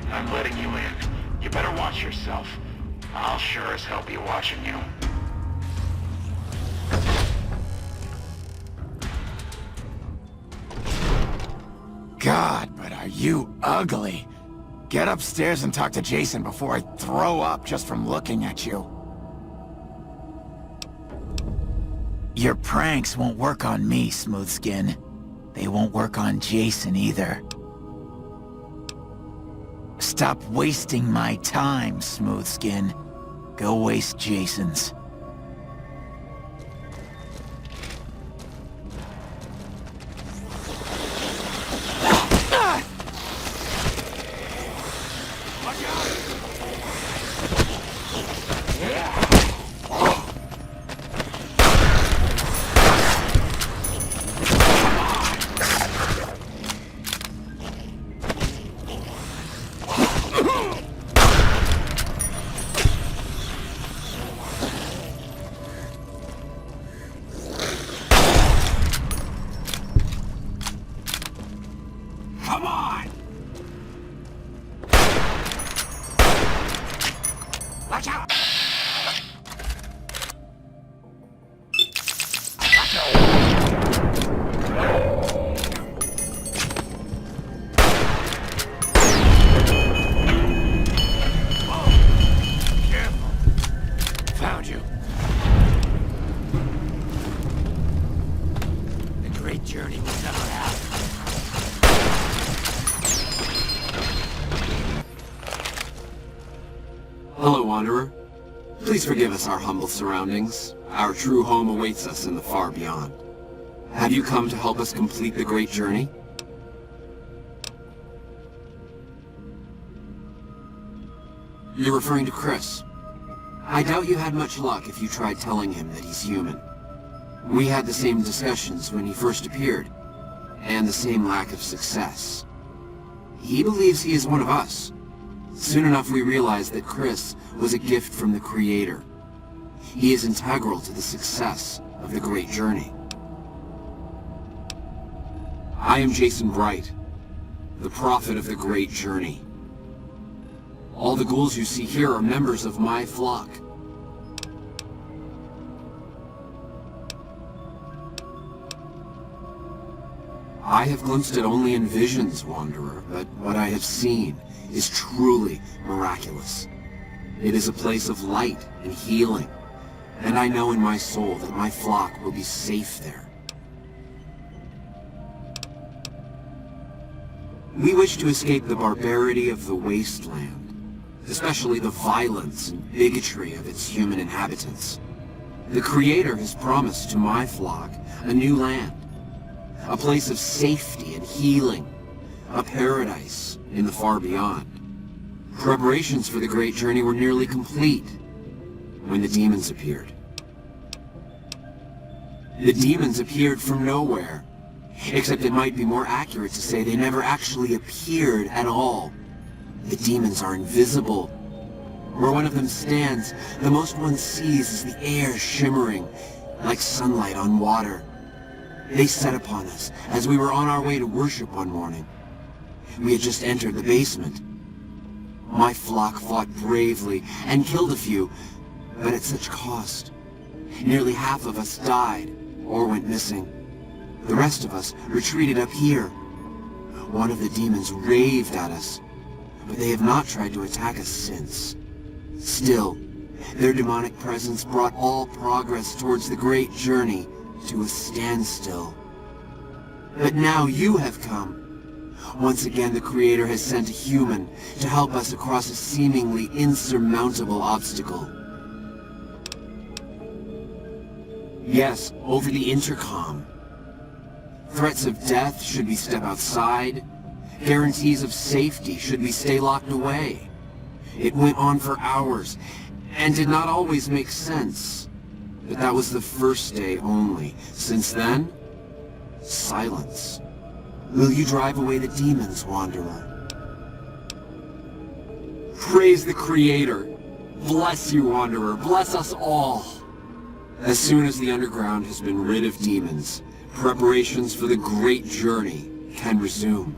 I'm letting you in. You better watch yourself. I'll sure as hell be watching you. God, but are you ugly. Get upstairs and talk to Jason before I throw up just from looking at you. Your pranks won't work on me, Smooth Skin. They won't work on Jason either. Stop wasting my time, Smooth Skin. Go waste Jason's. Come on! Watch out! Found you. The great journey we'll never have. Hello, Wanderer. Please forgive us our humble surroundings. Our true home awaits us in the far beyond. Have you come to help us complete the great journey? You're referring to Chris. I doubt you had much luck if you tried telling him that he's human. We had the same discussions when he first appeared, and the same lack of success. He believes he is one of us. Soon enough we realized that Chris was a gift from the Creator. He is integral to the success of the Great Journey. I am Jason Bright, the prophet of the Great Journey. All the ghouls you see here are members of my flock. I have glimpsed it only in visions, Wanderer, but what I have seen is truly miraculous. It is a place of light and healing, and I know in my soul that my flock will be safe there. We wish to escape the barbarity of the wasteland, especially the violence and bigotry of its human inhabitants. The Creator has promised to my flock a new land, a place of safety and healing, a paradise in the far beyond. Preparations for the Great Journey were nearly complete when the demons appeared. The demons appeared from nowhere, except it might be more accurate to say they never actually appeared at all. The demons are invisible. Where one of them stands, the most one sees is the air shimmering like sunlight on water. They set upon us as we were on our way to worship one morning. We had just entered the basement. My flock fought bravely and killed a few, but at such cost. Nearly half of us died or went missing. The rest of us retreated up here. One of the demons raved at us, but they have not tried to attack us since. Still, their demonic presence brought all progress towards the Great Journey to a standstill. But now you have come. Once again, the Creator has sent a human to help us across a seemingly insurmountable obstacle. Yes, over the intercom. Threats of death should we step outside. Guarantees of safety should we stay locked away. It went on for hours, and did not always make sense. But that was the first day only. Since then, silence. Will you drive away the demons, Wanderer? Praise the Creator. Bless you, Wanderer. Bless us all. As soon as the underground has been rid of demons, preparations for the Great Journey can resume.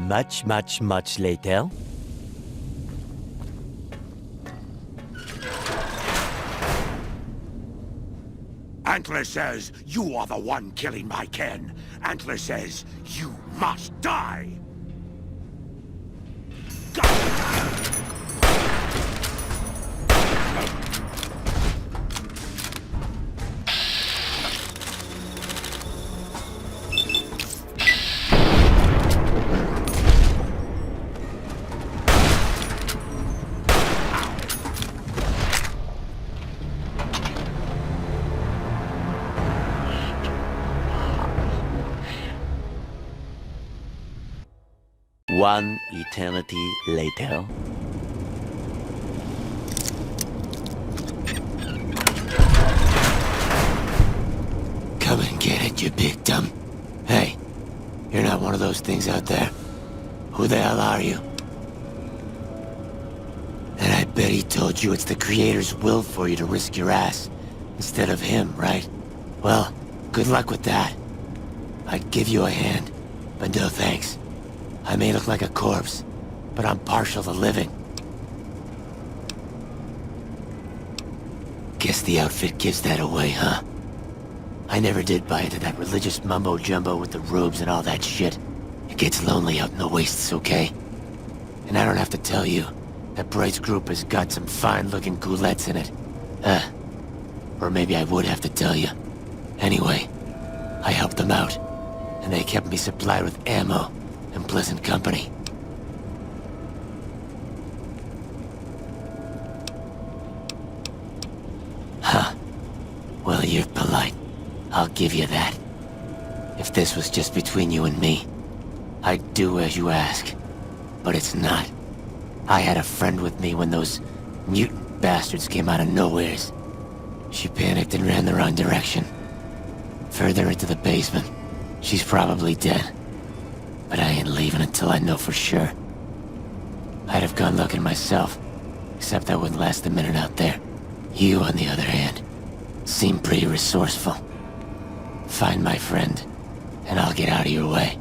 much later? Antler says you are the one killing my kin. Antler says you must die. One eternity later. Come and get it, you big dumb. Hey, you're not one of those things out there. Who the hell are you? And I bet he told you it's the Creator's will for you to risk your ass, instead of him, right? Well, good luck with that. I'd give you a hand, but no thanks. I may look like a corpse, but I'm partial to living. Guess the outfit gives that away, huh? I never did buy into that religious mumbo-jumbo with the robes and all that shit. It gets lonely out in the wastes, okay? And I don't have to tell you, that Bright's group has got some fine-looking goulettes in it. Or maybe I would have to tell you. Anyway, I helped them out, and they kept me supplied with ammo and pleasant company. Huh. Well, you're polite. I'll give you that. If this was just between you and me, I'd do as you ask. But it's not. I had a friend with me when those mutant bastards came out of nowheres. She panicked and ran the wrong direction. Further into the basement. She's probably dead. But I ain't leaving until I know for sure. I'd have gone looking myself, except I wouldn't last a minute out there. You, on the other hand, seem pretty resourceful. Find my friend, and I'll get out of your way.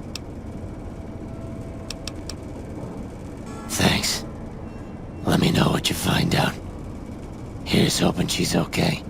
Thanks. Let me know what you find out. Here's hoping she's okay.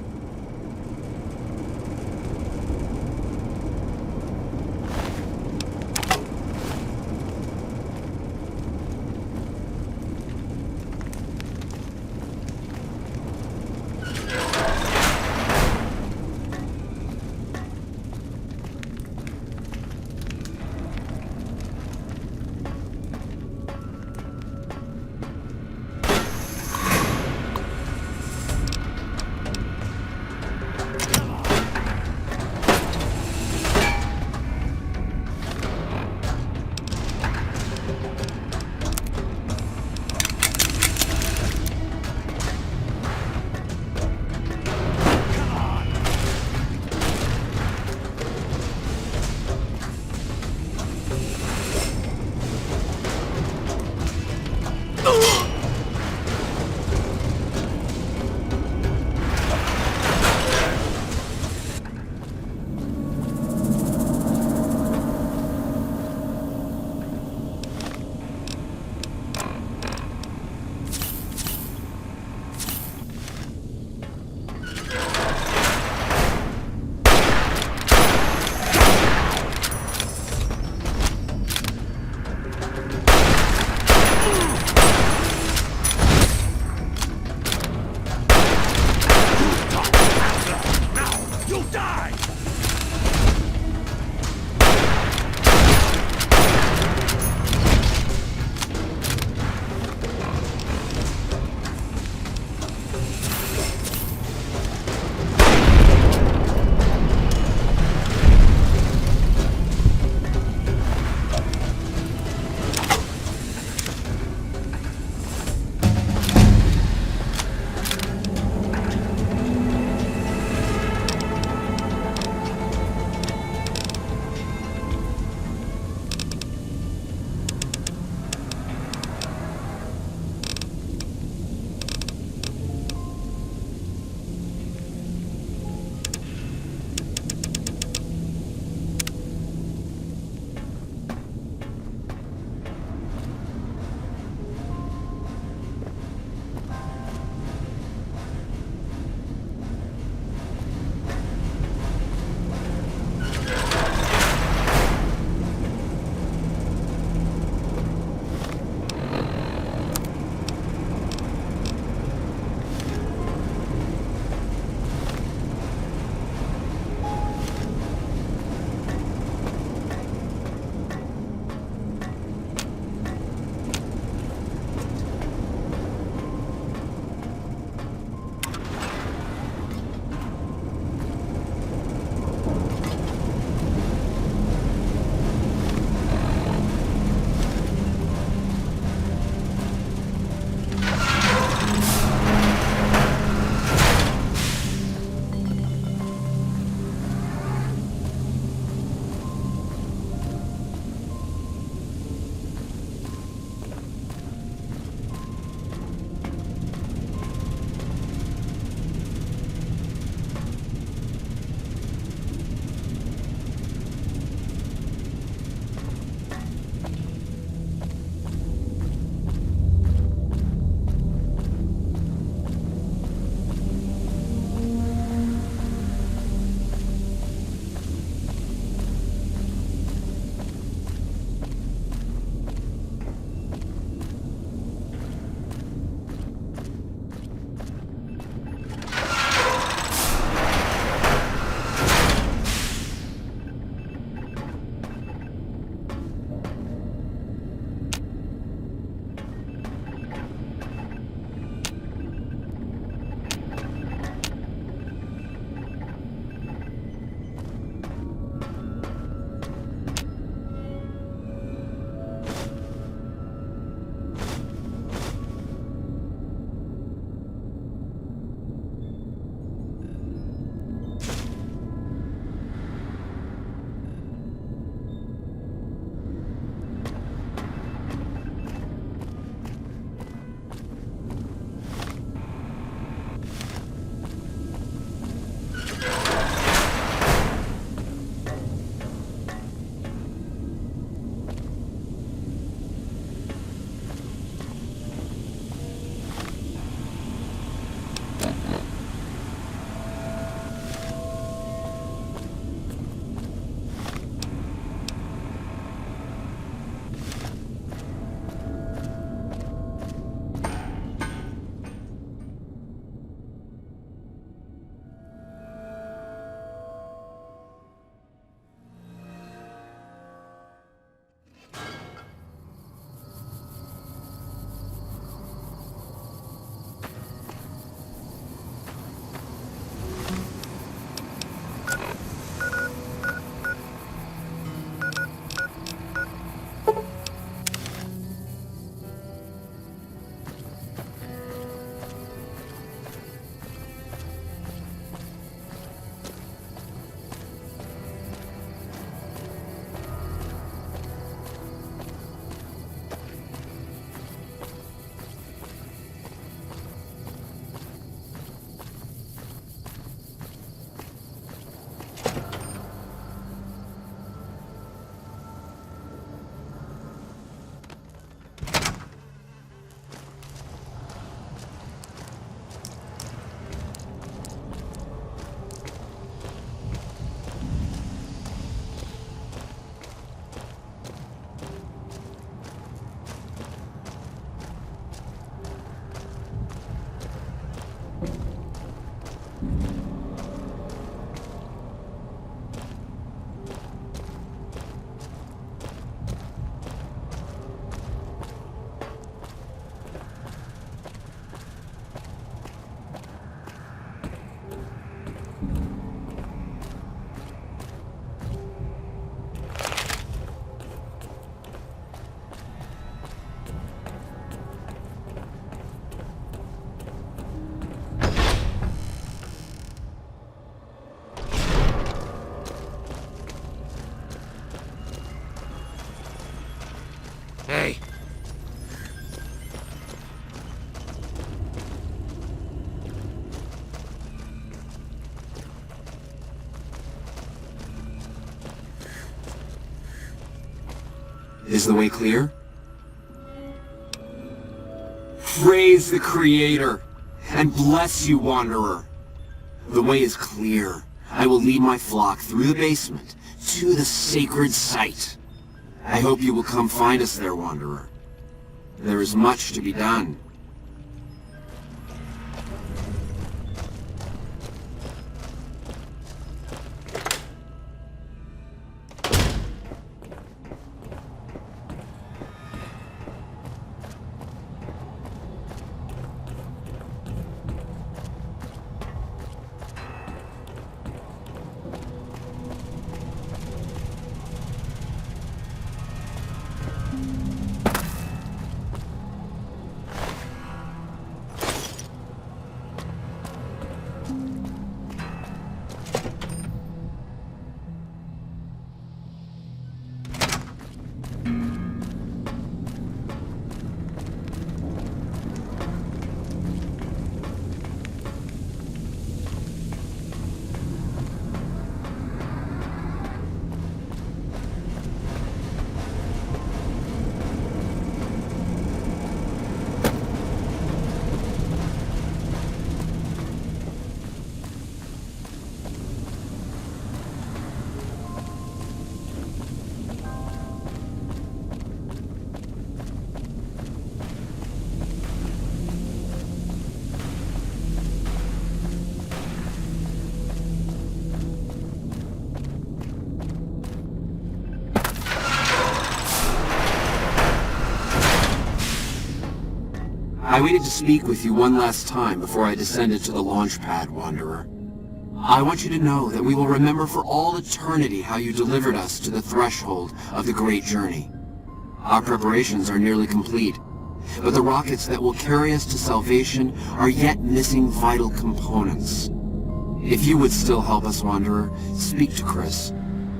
Is the way clear? Praise the Creator, and bless you, Wanderer. The way is clear. I will lead my flock through the basement to the sacred site. I hope you will come find us there, Wanderer. There is much to be done. I waited to speak with you one last time before I descended to the launch pad, Wanderer. I want you to know that we will remember for all eternity how you delivered us to the threshold of the great journey. Our preparations are nearly complete, but the rockets that will carry us to salvation are yet missing vital components. If you would still help us, Wanderer, speak to Chris.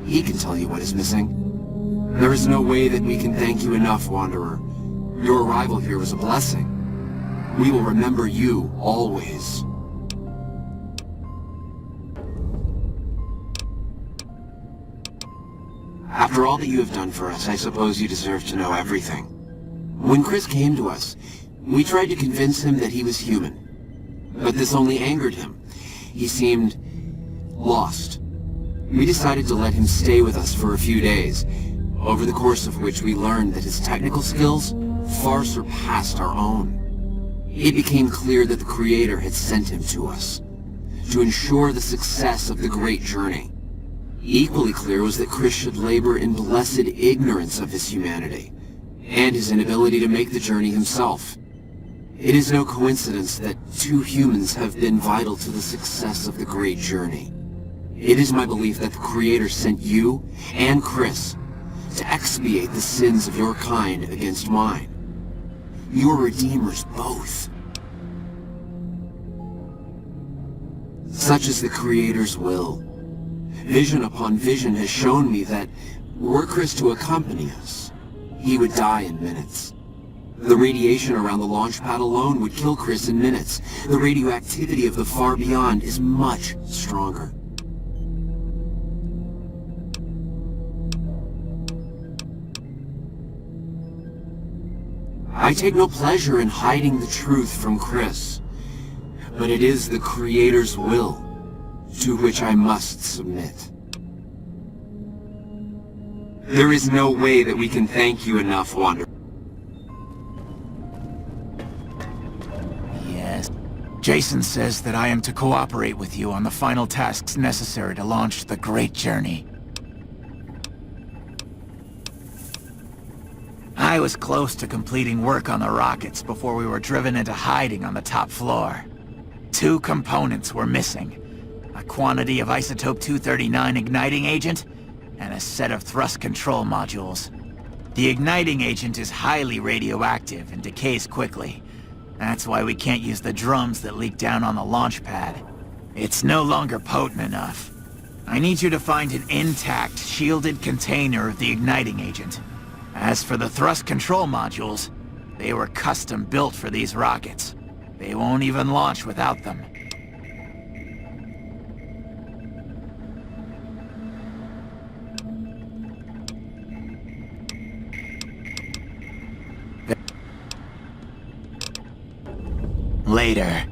He can tell you what is missing. There is no way that we can thank you enough, Wanderer. Your arrival here was a blessing. We will remember you always. After all that you have done for us, I suppose you deserve to know everything. When Chris came to us, we tried to convince him that he was human. But this only angered him. He seemed lost. We decided to let him stay with us for a few days, over the course of which we learned that his technical skills far surpassed our own. It became clear that the Creator had sent him to us, to ensure the success of the great journey. Equally clear was that Chris should labor in blessed ignorance of his humanity, and his inability to make the journey himself. It is no coincidence that two humans have been vital to the success of the great journey. It is my belief that the Creator sent you and Chris to expiate the sins of your kind against mine. Your redeemers both. Such is the Creator's will. Vision upon vision has shown me that, were Chris to accompany us, he would die in minutes. The radiation around the launch pad alone would kill Chris in minutes. The radioactivity of the far beyond is much stronger. I take no pleasure in hiding the truth from Chris, but it is the Creator's will to which I must submit. There is no way that we can thank you enough, Wanderer. Yes. Jason says that I am to cooperate with you on the final tasks necessary to launch the Great Journey. I was close to completing work on the rockets before we were driven into hiding on the top floor. 2 components were missing. A quantity of isotope 239 igniting agent, and a set of thrust control modules. The igniting agent is highly radioactive and decays quickly. That's why we can't use the drums that leak down on the launch pad. It's no longer potent enough. I need you to find an intact, shielded container of the igniting agent. As for the thrust control modules, they were custom built for these rockets. They won't even launch without them. Later.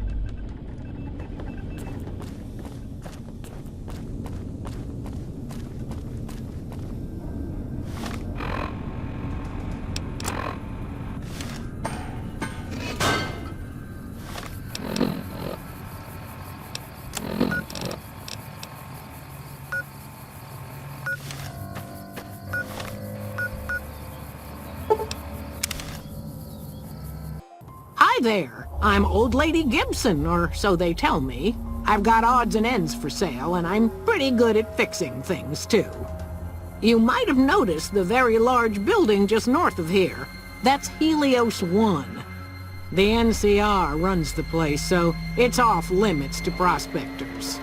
Hi there. I'm Old Lady Gibson, or so they tell me. I've got odds and ends for sale, and I'm pretty good at fixing things, too. You might have noticed the very large building just north of here. That's Helios 1. The NCR runs the place, so it's off limits to prospectors.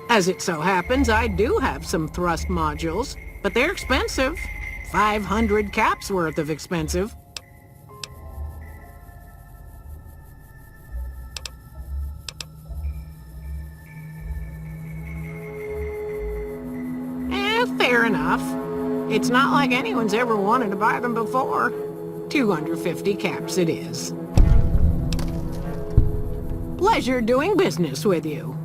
As it so happens, I do have some thrust modules, but they're expensive. 500 caps worth of expensive. Fair enough. It's not like anyone's ever wanted to buy them before. 250 caps it is. Pleasure doing business with you.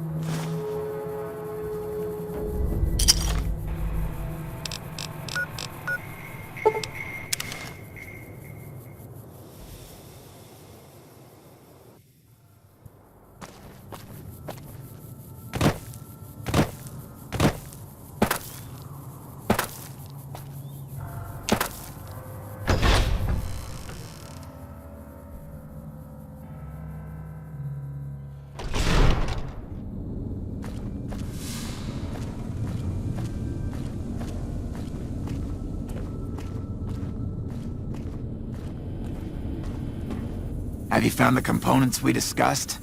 Have you found the components we discussed?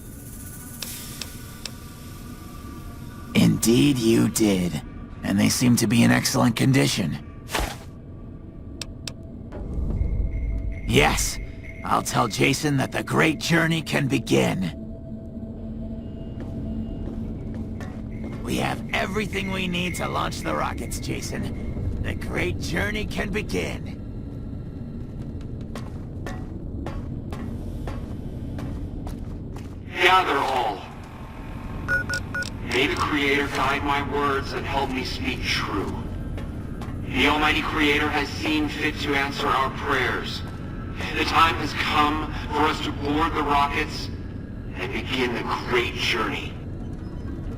Indeed you did. And they seem to be in excellent condition. Yes, I'll tell Jason that the great journey can begin. We have everything we need to launch the rockets, Jason. The great journey can begin. Gather all. May the Creator guide my words and help me speak true. The Almighty Creator has seen fit to answer our prayers. The time has come for us to board the rockets and begin the great journey.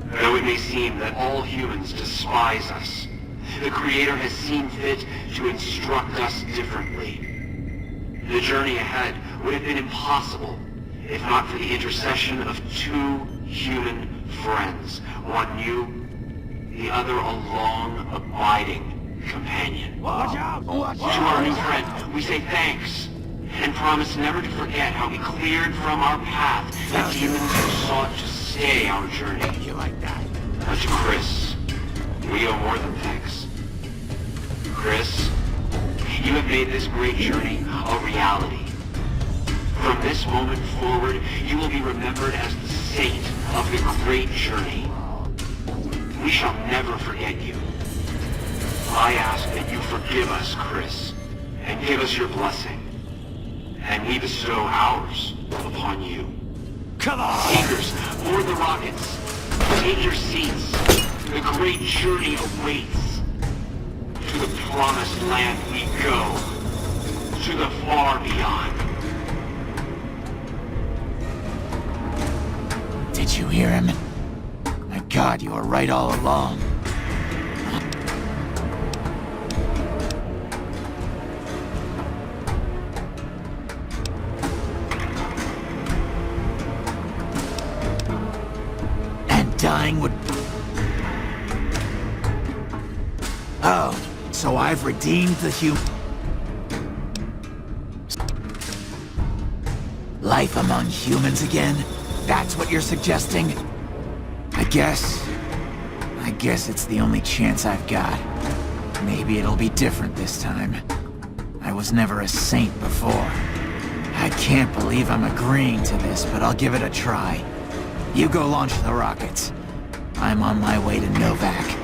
Though it may seem that all humans despise us, the Creator has seen fit to instruct us differently. The journey ahead would have been impossible if not for the intercession of two human friends, one new, the other a long, abiding companion. Watch out! Watch To our new friend, we say thanks, and promise never to forget how we cleared from our path the demons who sought to stay our journey. You like that? But to Chris, we owe more than thanks. Chris, you have made this great journey a reality. From this moment forward, you will be remembered as the saint of the great journey. We shall never forget you. I ask that you forgive us, Chris, and give us your blessing. And we bestow ours upon you. Come on! Takers, board the rockets. Take your seats. The great journey awaits. To the promised land we go. To the far beyond. Did you hear him? My God, you were right all along. And dying would... Oh, so I've redeemed the life among humans again? That's what you're suggesting? I guess it's the only chance I've got. Maybe it'll be different this time. I was never a saint before. I can't believe I'm agreeing to this, but I'll give it a try. You go launch the rockets. I'm on my way to Novak.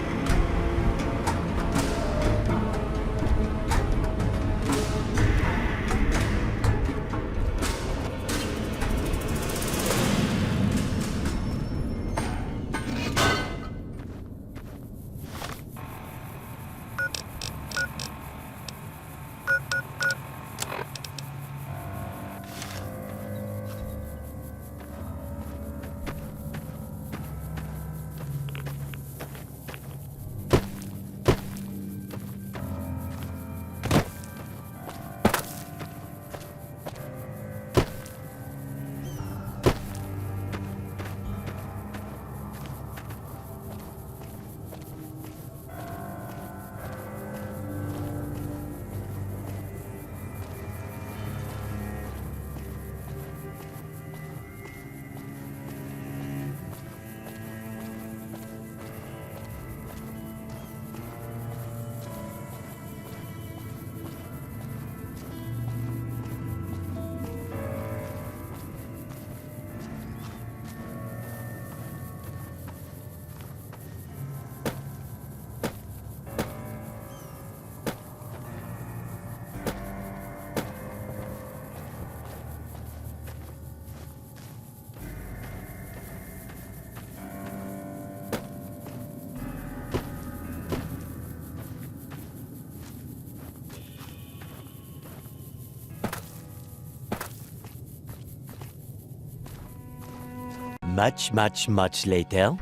much later.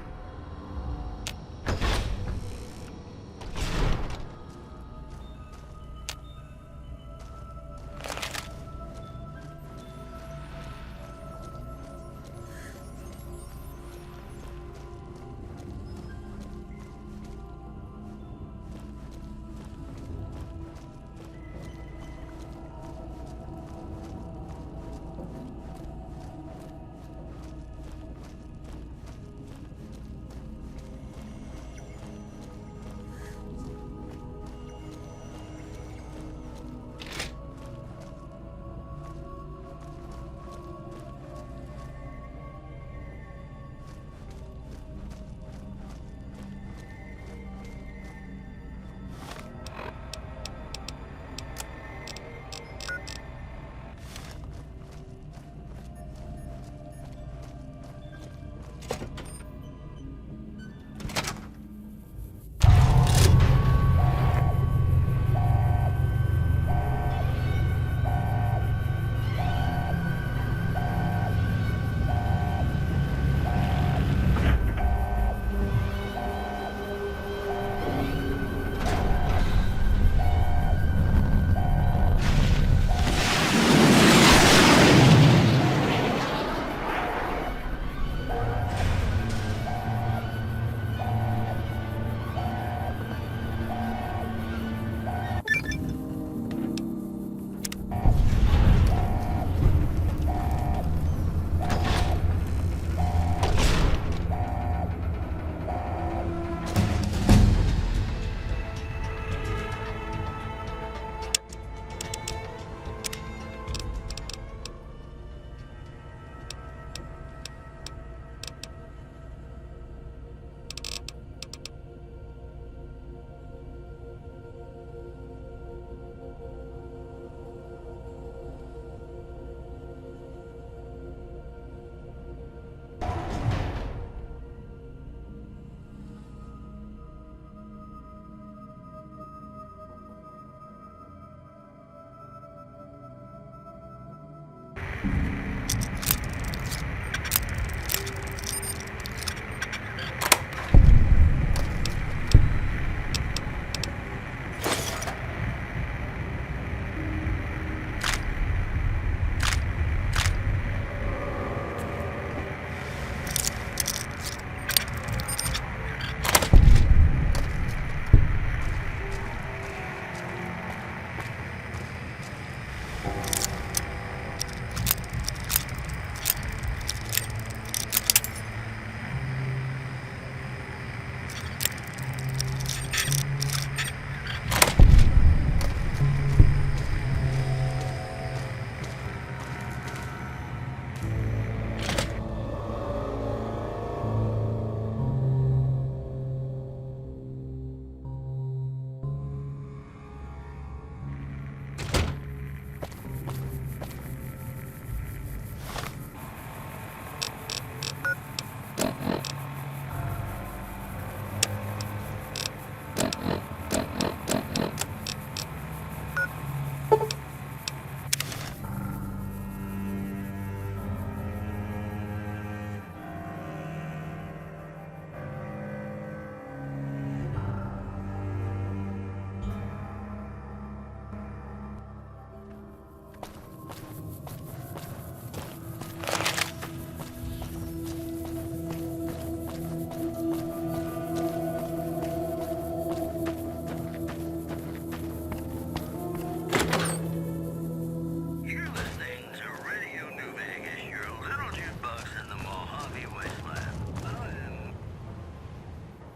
You're listening to Radio New Vegas, your little jukebox in the Mojave Wasteland.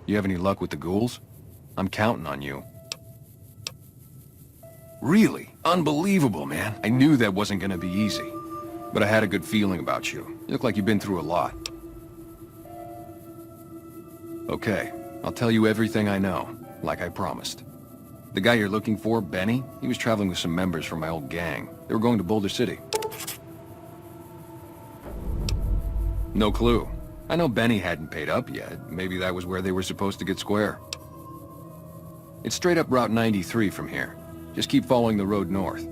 You have any luck with the ghouls? I'm counting on you. Really? Unbelievable, man. I knew that wasn't gonna be easy. But I had a good feeling about you. You look like you've been through a lot. Okay, I'll tell you everything I know, like I promised. The guy you're looking for, Benny, he was traveling with some members from my old gang. They were going to Boulder City. No clue. I know Benny hadn't paid up yet. Maybe that was where they were supposed to get square. It's straight up Route 93 from here. Just keep following the road north.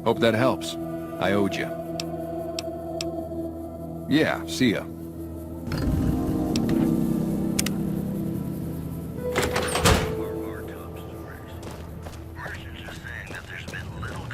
Hope that helps. I owed you. Yeah, see ya. More of our top stories. Merchants are saying that there's been little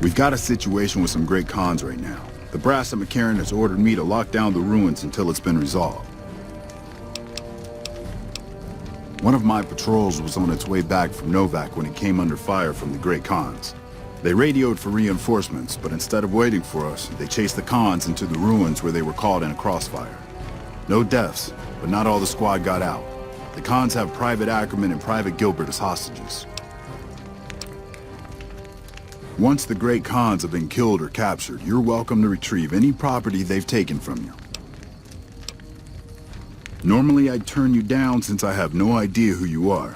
We've got a situation with some great cons right now. The brass at McCarran has ordered me to lock down the ruins until it's been resolved. One of my patrols was on its way back from Novak when it came under fire from the Great Khans. They radioed for reinforcements, but instead of waiting for us, they chased the Khans into the ruins where they were caught in a crossfire. No deaths, but not all the squad got out. The Khans have Private Ackerman and Private Gilbert as hostages. Once the Great Khans have been killed or captured, you're welcome to retrieve any property they've taken from you. Normally I'd turn you down since I have no idea who you are,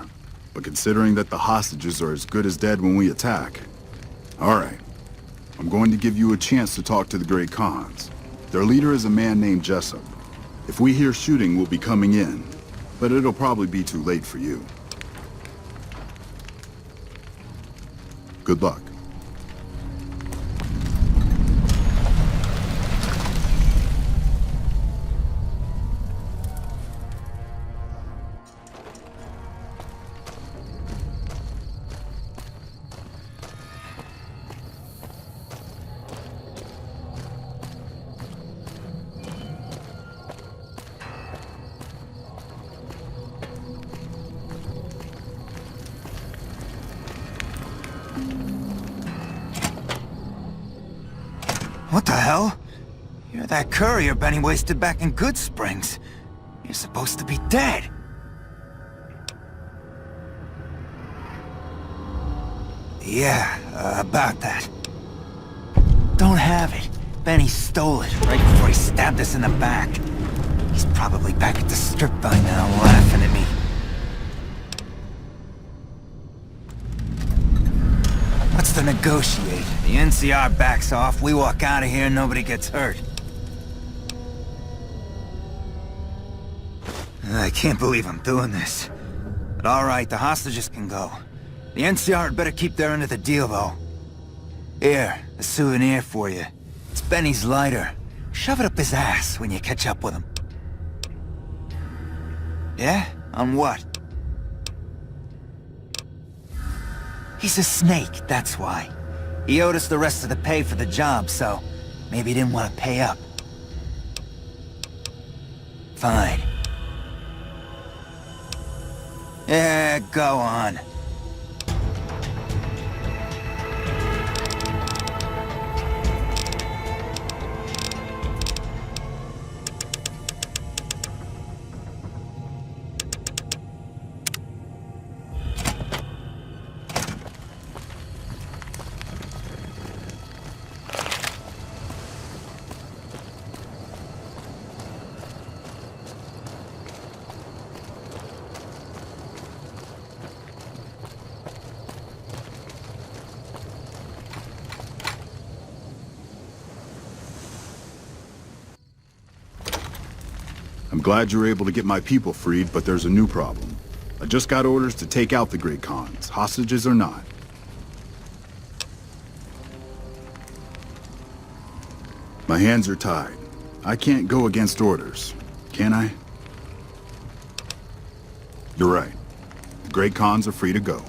but considering that the hostages are as good as dead when we attack... Alright, I'm going to give you a chance to talk to the Great Khans. Their leader is a man named Jessup. If we hear shooting, we'll be coming in, but it'll probably be too late for you. Good luck. What the hell? You're that courier Benny wasted back in Good Springs. You're supposed to be dead. Yeah, about that. Don't have it. Benny stole it right before he stabbed us in the back. He's probably back at the strip by now, laughing at me. What's to negotiate? The NCR backs off, we walk out of here, nobody gets hurt. I can't believe I'm doing this. But alright, the hostages can go. The NCR had better keep their end of the deal, though. Here, a souvenir for you. It's Benny's lighter. Shove it up his ass when you catch up with him. Yeah? On what? He's a snake, that's why. He owed us the rest of the pay for the job, so maybe he didn't want to pay up. Fine. Yeah, go on. I'm glad you were able to get my people freed, but there's a new problem. I just got orders to take out the Great Khans, hostages or not. My hands are tied. I can't go against orders, can I? You're right. The Great Khans are free to go.